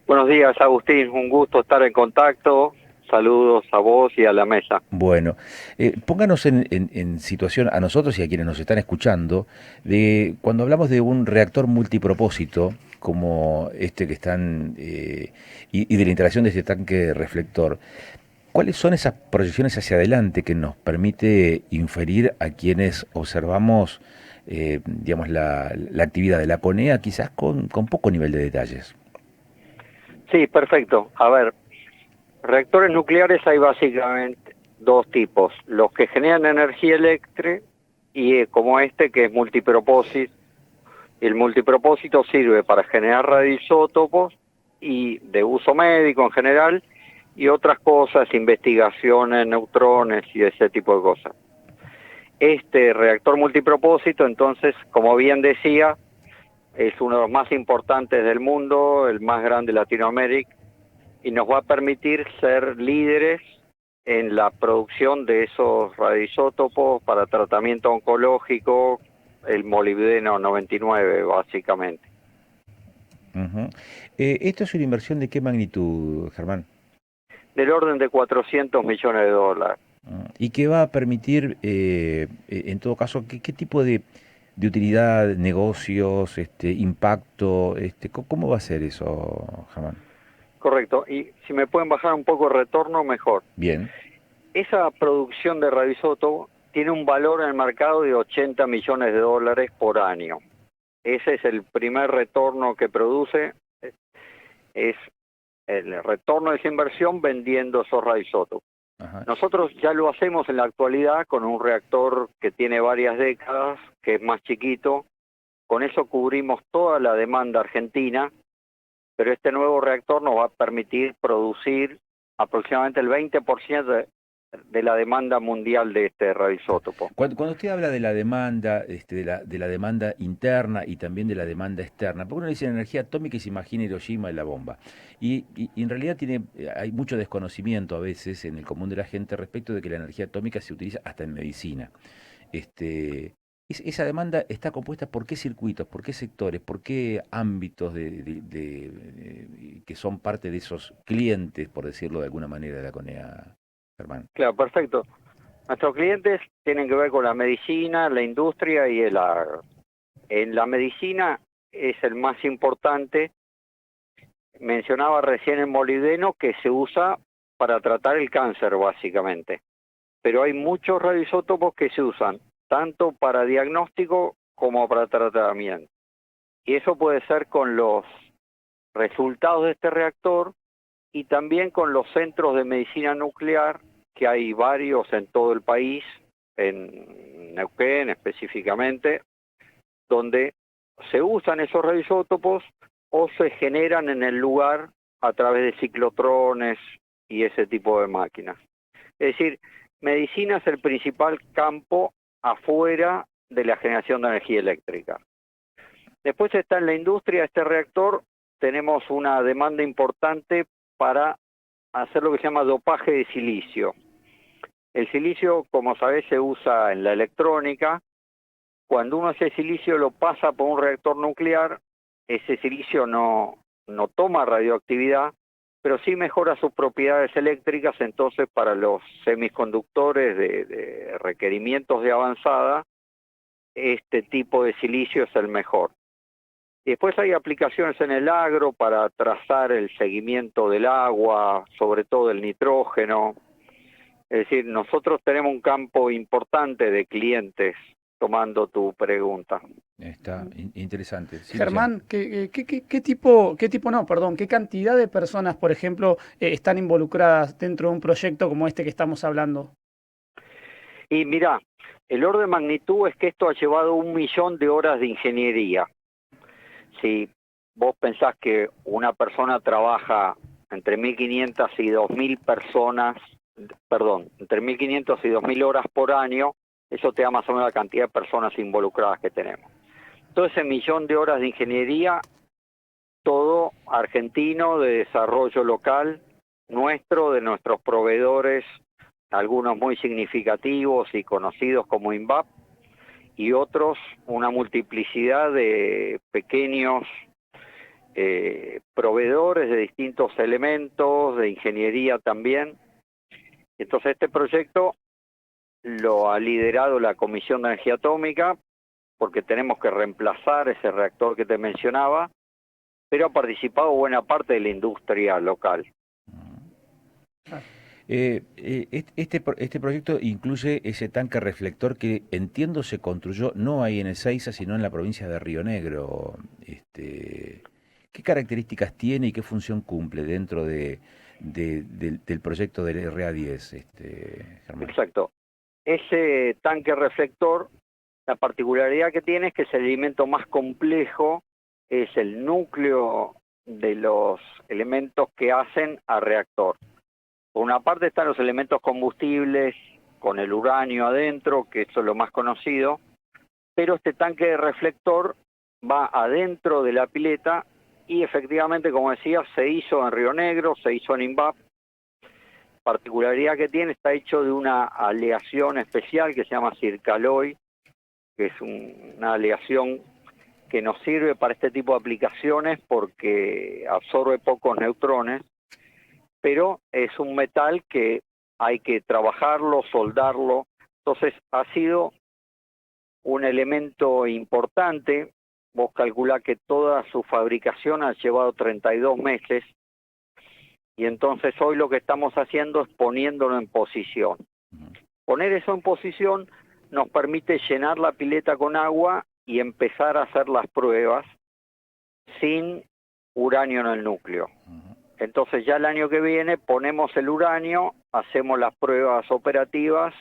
Buenos días, Agustín. Un gusto estar en contacto. Saludos a vos y a la mesa. Bueno, pónganos en situación a nosotros y a quienes nos están escuchando, de cuando hablamos de un reactor multipropósito, como este que están, y de la interacción de este tanque reflector, ¿cuáles son esas proyecciones hacia adelante que nos permite inferir a quienes observamos, digamos, la actividad de la CONEA, quizás con poco nivel de detalles? Sí, perfecto. A ver, reactores nucleares hay básicamente dos tipos. Los que generan energía eléctrica y como este que es multipropósito. El multipropósito sirve para generar radioisótopos y de uso médico en general y otras cosas, investigaciones, neutrones y ese tipo de cosas. Este reactor multipropósito, entonces, como bien decía, es uno de los más importantes del mundo, el más grande de Latinoamérica, y nos va a permitir ser líderes en la producción de esos radioisótopos para tratamiento oncológico, el molibdeno 99, básicamente. Ujú. ¿Esto es una inversión de qué magnitud, Germán? Del orden de 400 millones de dólares. Y que va a permitir, en todo caso, qué tipo de utilidad, negocios, impacto, ¿cómo va a ser eso, Germán? Correcto. Y si me pueden bajar un poco el retorno, mejor. Bien. Esa producción de radioisótopo tiene un valor en el mercado de 80 millones de dólares por año. Ese es el primer retorno que produce, es el retorno de esa inversión vendiendo esos radioisótopos. Ajá. Nosotros ya lo hacemos en la actualidad con un reactor que tiene varias décadas, que es más chiquito. Con eso cubrimos toda la demanda argentina, pero este nuevo reactor nos va a permitir producir aproximadamente el 20% de la demanda mundial de este radioisótopo. Cuando usted habla de la demanda, de la demanda interna y también de la demanda externa, porque uno dice energía atómica y se imagina Hiroshima y la bomba. Y en realidad hay mucho desconocimiento a veces en el común de la gente respecto de que la energía atómica se utiliza hasta en medicina. Este, esa demanda está compuesta por qué circuitos, por qué sectores, por qué ámbitos que son parte de esos clientes, por decirlo de alguna manera, de la CONEA, Germán. Claro, perfecto. Nuestros clientes tienen que ver con la medicina, la industria y el agro. En la medicina es el más importante. Mencionaba recién el molibdeno que se usa para tratar el cáncer básicamente, pero hay muchos radioisótopos que se usan tanto para diagnóstico como para tratamiento. Y eso puede ser con los resultados de este reactor y también con los centros de medicina nuclear, que hay varios en todo el país, en Neuquén específicamente, donde se usan esos radioisótopos o se generan en el lugar a través de ciclotrones y ese tipo de máquinas. Es decir, medicina es el principal campo afuera de la generación de energía eléctrica. Después está en la industria este reactor, tenemos una demanda importante para hacer lo que se llama dopaje de silicio. El silicio, como sabés, se usa en la electrónica. Cuando uno ese silicio lo pasa por un reactor nuclear, ese silicio no toma radioactividad, pero sí mejora sus propiedades eléctricas. Entonces para los semiconductores de requerimientos de avanzada, este tipo de silicio es el mejor. Y después hay aplicaciones en el agro para trazar el seguimiento del agua, sobre todo el nitrógeno. Es decir, nosotros tenemos un campo importante de clientes, tomando tu pregunta. Está interesante. Sí, Luciano. Germán, ¿qué tipo no, perdón, qué cantidad de personas, por ejemplo, están involucradas dentro de un proyecto como este que estamos hablando? Y mira, el orden de magnitud es que esto ha llevado 1 millón de horas de ingeniería. Si vos pensás que una persona trabaja entre 1.500 y 2.000 personas, perdón, entre 1.500 y 2.000 horas por año, eso te da más o menos la cantidad de personas involucradas que tenemos. Todo ese 1 millón de horas de ingeniería, todo argentino, de desarrollo local, nuestro, de nuestros proveedores, algunos muy significativos y conocidos como INVAP, y otros una multiplicidad de pequeños proveedores de de distintos elementos, de ingeniería también. Entonces este proyecto lo ha liderado la Comisión de Energía Atómica, porque tenemos que reemplazar ese reactor que te mencionaba, pero ha participado buena parte de la industria local. Este proyecto incluye ese tanque reflector que entiendo se construyó no ahí en Ezeiza, sino en la provincia de Río Negro. ¿Qué características tiene y qué función cumple dentro del proyecto del RA10, Germán? Exacto. Ese tanque reflector, la particularidad que tiene es que es el elemento más complejo, es el núcleo de los elementos que hacen al reactor. Por una parte están los elementos combustibles con el uranio adentro, que eso es lo más conocido, pero este tanque de reflector va adentro de la pileta y efectivamente, como decía, se hizo en Río Negro, se hizo en INVAP. Particularidad que tiene, está hecho de una aleación especial que se llama Circaloy, que es una aleación que nos sirve para este tipo de aplicaciones porque absorbe pocos neutrones, pero es un metal que hay que trabajarlo, soldarlo. Entonces ha sido un elemento importante. Vos calculá que toda su fabricación ha llevado 32 meses, y entonces hoy lo que estamos haciendo es poniéndolo en posición. Poner eso en posición nos permite llenar la pileta con agua y empezar a hacer las pruebas sin uranio en el núcleo. Entonces ya el año que viene ponemos el uranio, hacemos las pruebas operativas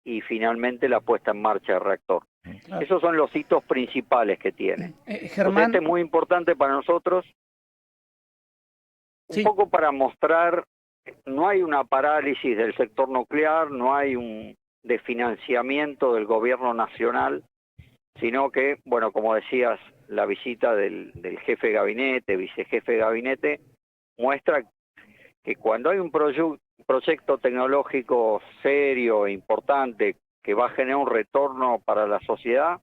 y finalmente la puesta en marcha del reactor. Claro. Esos son los hitos principales que tiene. Germán... Este es muy importante para nosotros, un poco para mostrar, no hay una parálisis del sector nuclear, no hay un desfinanciamiento del gobierno nacional, sino que, bueno, como decías, la visita del jefe de gabinete, vicejefe de gabinete, muestra que cuando hay un proyecto tecnológico serio e importante que va a generar un retorno para la sociedad,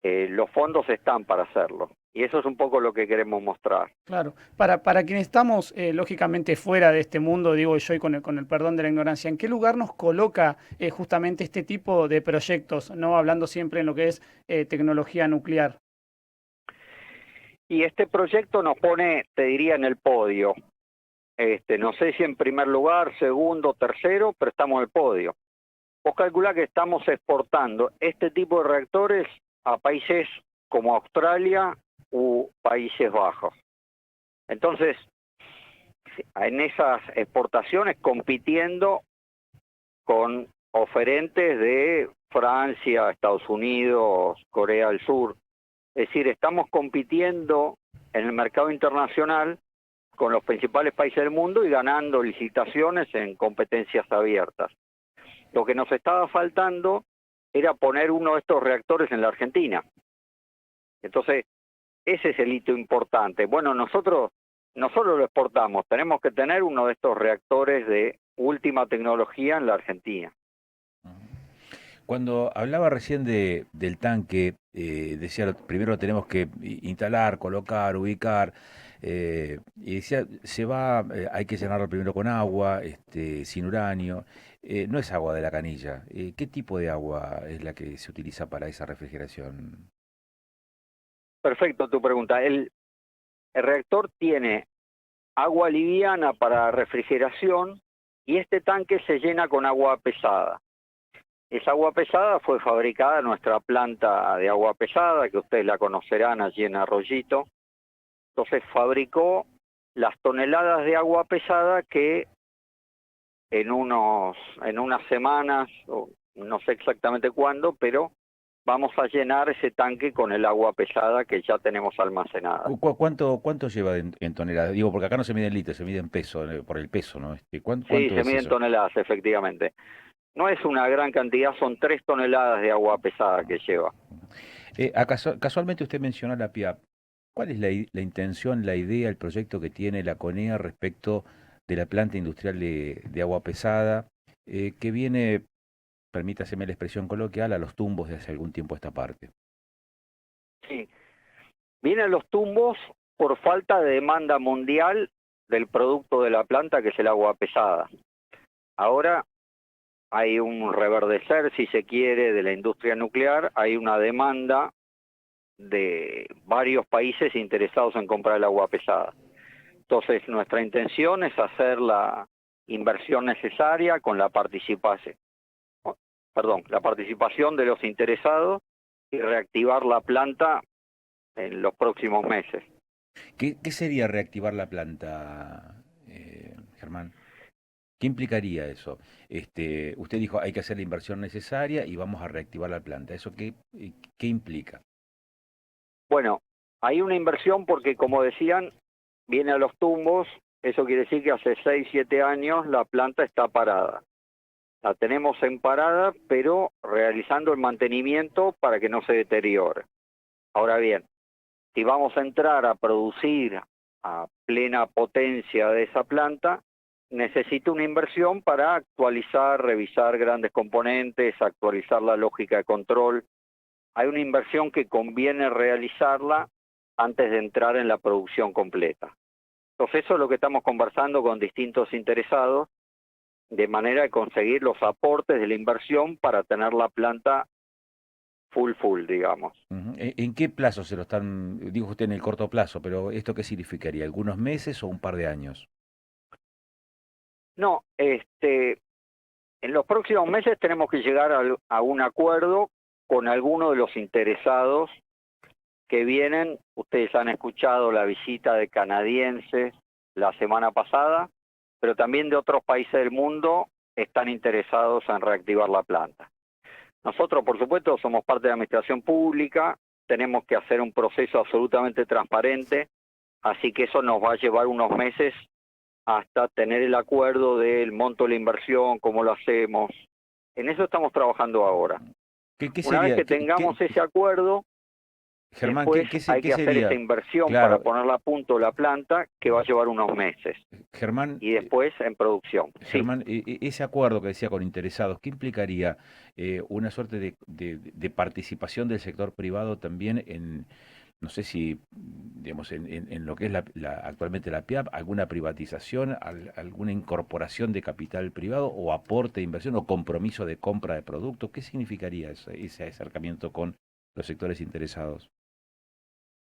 los fondos están para hacerlo. Y eso es un poco lo que queremos mostrar. Claro, para quienes estamos lógicamente fuera de este mundo, digo yo, y con el perdón de la ignorancia, ¿en qué lugar nos coloca justamente este tipo de proyectos, no hablando siempre en lo que es tecnología nuclear? Y este proyecto nos pone, te diría, en el podio. No sé si en primer lugar, segundo, tercero, pero estamos en el podio. Vos calculá que estamos exportando este tipo de reactores a países como Australia u Países Bajos. Entonces, en esas exportaciones compitiendo con oferentes de Francia, Estados Unidos, Corea del Sur. Es decir, estamos compitiendo en el mercado internacional con los principales países del mundo y ganando licitaciones en competencias abiertas. Lo que nos estaba faltando era poner uno de estos reactores en la Argentina. Entonces, ese es el hito importante. Bueno, nosotros no solo lo exportamos, tenemos que tener uno de estos reactores de última tecnología en la Argentina. Cuando hablaba recién del tanque, decía, primero lo tenemos que instalar, colocar, ubicar, y decía, hay que llenarlo primero con agua, sin uranio, no es agua de la canilla. ¿Qué tipo de agua es la que se utiliza para esa refrigeración? Perfecto tu pregunta. El reactor tiene agua liviana para refrigeración y este tanque se llena con agua pesada. Esa agua pesada fue fabricada en nuestra planta de agua pesada, que ustedes la conocerán allí en Arroyito. Entonces fabricó las toneladas de agua pesada que en unas semanas, o no sé exactamente cuándo, pero vamos a llenar ese tanque con el agua pesada que ya tenemos almacenada. ¿Cuánto lleva en toneladas? Digo, porque acá no se mide en litros, se mide en peso, por el peso, ¿no? ¿Cuánto Sí, se es mide en eso? toneladas, efectivamente. No es una gran cantidad, son 3 toneladas de agua pesada que lleva. Casualmente usted mencionó la PIAP. ¿Cuál es la intención, la idea, el proyecto que tiene la CONEA respecto de la planta industrial de agua pesada, que viene, permítaseme la expresión coloquial, a los tumbos de hace algún tiempo esta parte? Sí, vienen los tumbos por falta de demanda mundial del producto de la planta, que es el agua pesada. Ahora hay un reverdecer, si se quiere, de la industria nuclear, hay una demanda de varios países interesados en comprar el agua pesada. Entonces, nuestra intención es hacer la inversión necesaria con la participación, la participación de los interesados y reactivar la planta en los próximos meses. ¿Qué sería reactivar la planta, Germán? ¿Qué implicaría eso? Usted dijo, hay que hacer la inversión necesaria y vamos a reactivar la planta. ¿Eso qué implica? Bueno, hay una inversión porque, como decían, viene a los tumbos. Eso quiere decir que hace 6, 7 años la planta está parada. La tenemos en parada, pero realizando el mantenimiento para que no se deteriore. Ahora bien, si vamos a entrar a producir a plena potencia de esa planta, necesita una inversión para actualizar, revisar grandes componentes, actualizar la lógica de control. Hay una inversión que conviene realizarla antes de entrar en la producción completa. Entonces, eso es lo que estamos conversando con distintos interesados, de manera de conseguir los aportes de la inversión para tener la planta full, digamos. ¿En qué plazo se lo están, dijo usted en el corto plazo, pero esto qué significaría? ¿Algunos meses o un par de años? No, en los próximos meses tenemos que llegar a un acuerdo con algunos de los interesados que vienen. Ustedes han escuchado la visita de canadienses la semana pasada, pero también de otros países del mundo están interesados en reactivar la planta. Nosotros, por supuesto, somos parte de la administración pública, tenemos que hacer un proceso absolutamente transparente, así que eso nos va a llevar unos meses hasta tener el acuerdo del monto de la inversión, cómo lo hacemos. En eso estamos trabajando ahora. Una vez que tengamos ese acuerdo, Germán, después hay que hacer sería? esa inversión Claro, para ponerla a punto la planta, que va a llevar unos meses. Germán, Y después en producción. Germán, ese acuerdo que decía con interesados, ¿qué implicaría una suerte de participación del sector privado también en, no sé si, digamos, en lo que es actualmente la PIAP, alguna privatización, alguna incorporación de capital privado o aporte de inversión o compromiso de compra de productos? ¿Qué significaría ese acercamiento con los sectores interesados?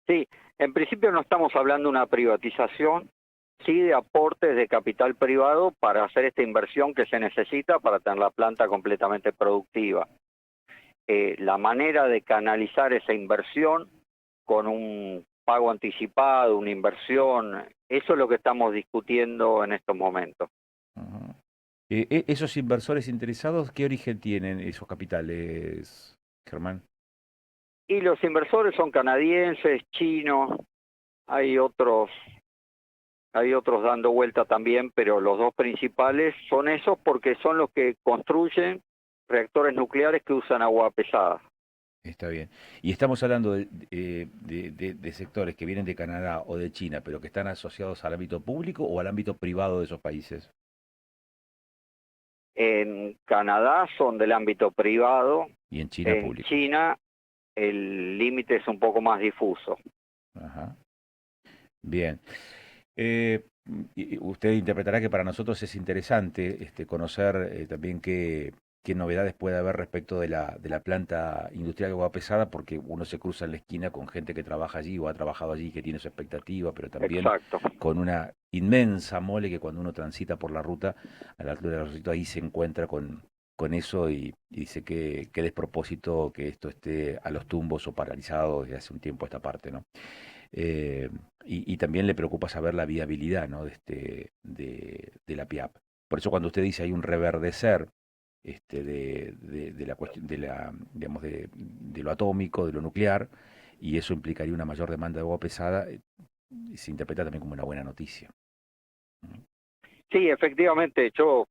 Sí, en principio no estamos hablando de una privatización, sí de aportes de capital privado para hacer esta inversión que se necesita para tener la planta completamente productiva. La manera de canalizar esa inversión con un pago anticipado, una inversión, eso es lo que estamos discutiendo en estos momentos. Ajá. ¿Esos inversores interesados, qué origen tienen esos capitales, Germán? Y los inversores son canadienses, chinos, hay otros dando vuelta también, pero los dos principales son esos porque son los que construyen reactores nucleares que usan agua pesada. Está bien. Y estamos hablando de sectores que vienen de Canadá o de China, pero que están asociados al ámbito público o al ámbito privado de esos países. En Canadá son del ámbito privado, Y en China en público. China el límite es un poco más difuso. Ajá. Bien. Y usted interpretará que para nosotros es interesante conocer también qué novedades puede haber respecto de la planta industrial de agua pesada, porque uno se cruza en la esquina con gente que trabaja allí o ha trabajado allí, que tiene su expectativa, pero también Exacto. con una inmensa mole que cuando uno transita por la ruta, a la altura de Rosito, ahí se encuentra con eso y dice que qué despropósito que esto esté a los tumbos o paralizado desde hace un tiempo esta parte, ¿no? Eh, y también le preocupa saber la viabilidad, ¿no? de la PIAP. Por eso cuando usted dice hay un reverdecer de la cuestión, digamos, de lo atómico, de lo nuclear, y eso implicaría una mayor demanda de agua pesada, se interpreta también como una buena noticia. Sí, efectivamente, yo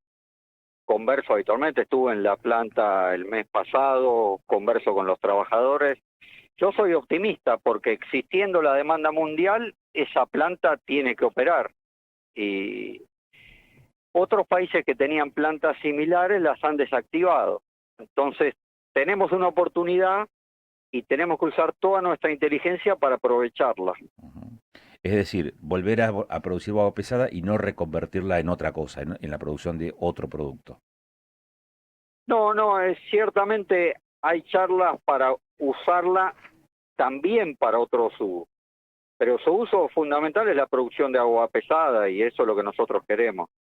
converso habitualmente, estuve en la planta el mes pasado, converso con los trabajadores. Yo soy optimista porque existiendo la demanda mundial, esa planta tiene que operar. Y otros países que tenían plantas similares las han desactivado. Entonces, tenemos una oportunidad y tenemos que usar toda nuestra inteligencia para aprovecharla. Ujú. Es decir, volver a producir agua pesada y no reconvertirla en otra cosa, en la producción de otro producto. No, no, ciertamente hay charlas para usarla también para otros usos, pero su uso fundamental es la producción de agua pesada y eso es lo que nosotros queremos.